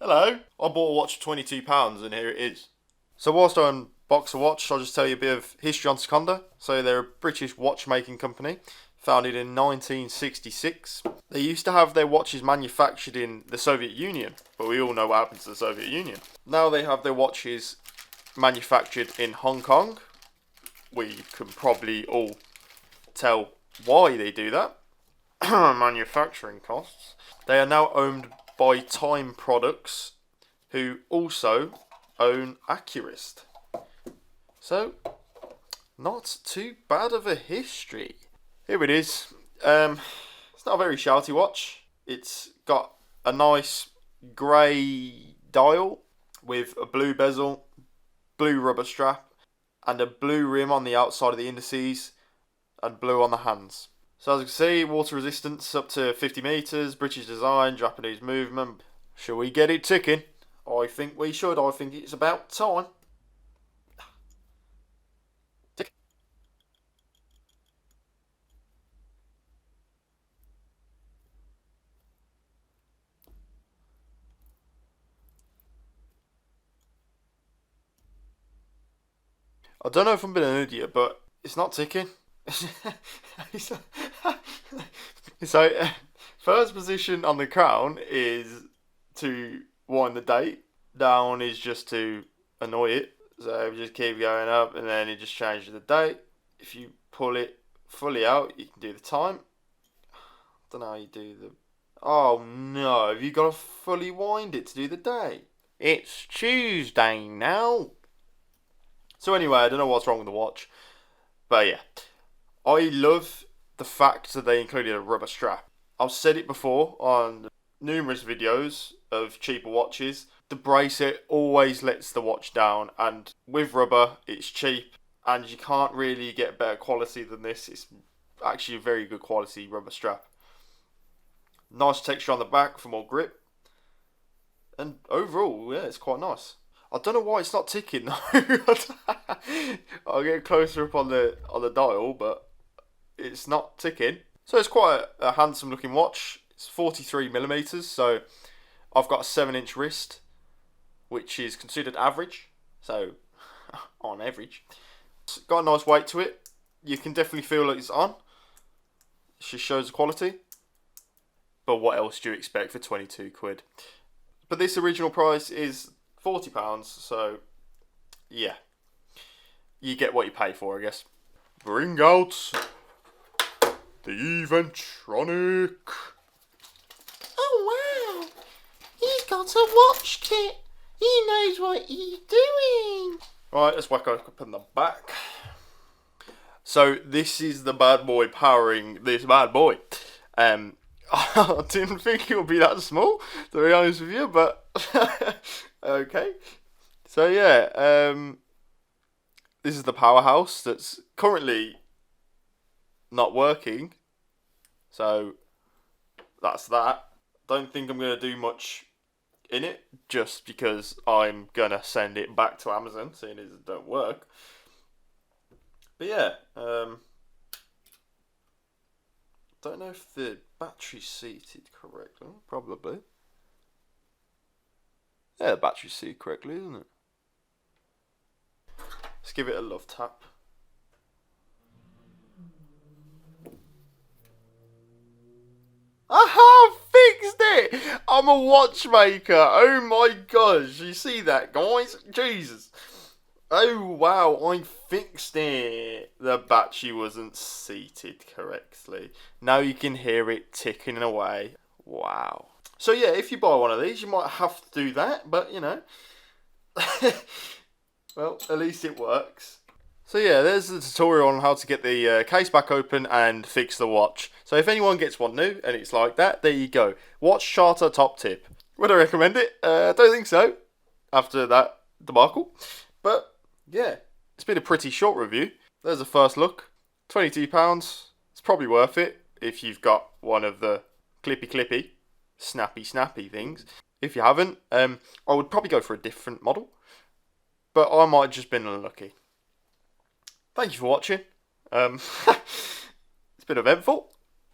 Hello. I bought a watch for £22 and here it is. So whilst I unbox a watch, I'll just tell you a bit of history on Sekonda. So they're a British watchmaking company, founded in 1966. They used to have their watches manufactured in the Soviet Union, but we all know what happened to the Soviet Union. Now they have their watches manufactured in Hong Kong. We can probably all tell why they do that. Manufacturing costs. They are now owned by Time Products, who also own Accurist. So, not too bad of a history. Here it is. It's not a very shouty watch. It's got a nice grey dial with a blue bezel, blue rubber strap, and a blue rim on the outside of the indices, and blue on the hands. So as you can see, water resistance up to 50 metres, British design, Japanese movement. Shall we get it ticking? I think we should. I think it's about time. Tick. I don't know if I'm being an idiot, but it's not ticking. So, first position on the crown is to wind the date. Down is just to annoy it. So we just keep going up and then it just changes the date. If you pull it fully out, you can do the time. I don't know how you do the... Oh no, have you got to fully wind it to do the day? It's Tuesday now. So anyway, I don't know what's wrong with the watch. But yeah, I love the fact that they included a rubber strap. I've said it before on numerous videos of cheaper watches. The bracelet always lets the watch down, and with rubber, it's cheap, and you can't really get better quality than this. It's actually a very good quality rubber strap. Nice texture on the back for more grip, and overall, yeah, it's quite nice. I don't know why it's not ticking though. I'll get closer up on the dial, but it's not ticking. So it's quite a handsome looking watch. It's 43mm, so I've got a 7-inch wrist, which is considered average. So on average, it's got a nice weight to it. You can definitely feel like it's on. It just shows the quality. But what else do you expect for 22 quid? But this original price is £40, so yeah, you get what you pay for, I guess. Bring out the Eventronic. Oh wow, he's got a watch kit. He knows what he's doing. Right, let's whack up in the back. So this is the bad boy powering this bad boy. I didn't think it would be that small, to be honest with you, but okay. So yeah, this is the powerhouse that's currently not working. So that's that. Don't think I'm going to do much in it, just because I'm going to send it back to Amazon, seeing as it don't work. But yeah, don't know if the battery's seated correctly. Probably. Yeah, the battery's seated correctly, isn't it? Let's give it a love tap. I have fixed it! I'm a watchmaker. Oh my gosh, you see that, guys? Jesus. Oh wow, I fixed it. The battery wasn't seated correctly. Now you can hear it ticking away. Wow. So yeah, if you buy one of these, you might have to do that, but you know. Well, at least it works. So yeah, there's the tutorial on how to get the case back open and fix the watch. So if anyone gets one new and it's like that, there you go. Watch charter top tip. Would I recommend it? Don't think so, after that debacle. But yeah, it's been a pretty short review. There's a first look. £22. It's probably worth it if you've got one of the clippy, snappy things. If you haven't, I would probably go for a different model. But I might have just been unlucky. Thank you for watching. It's been eventful.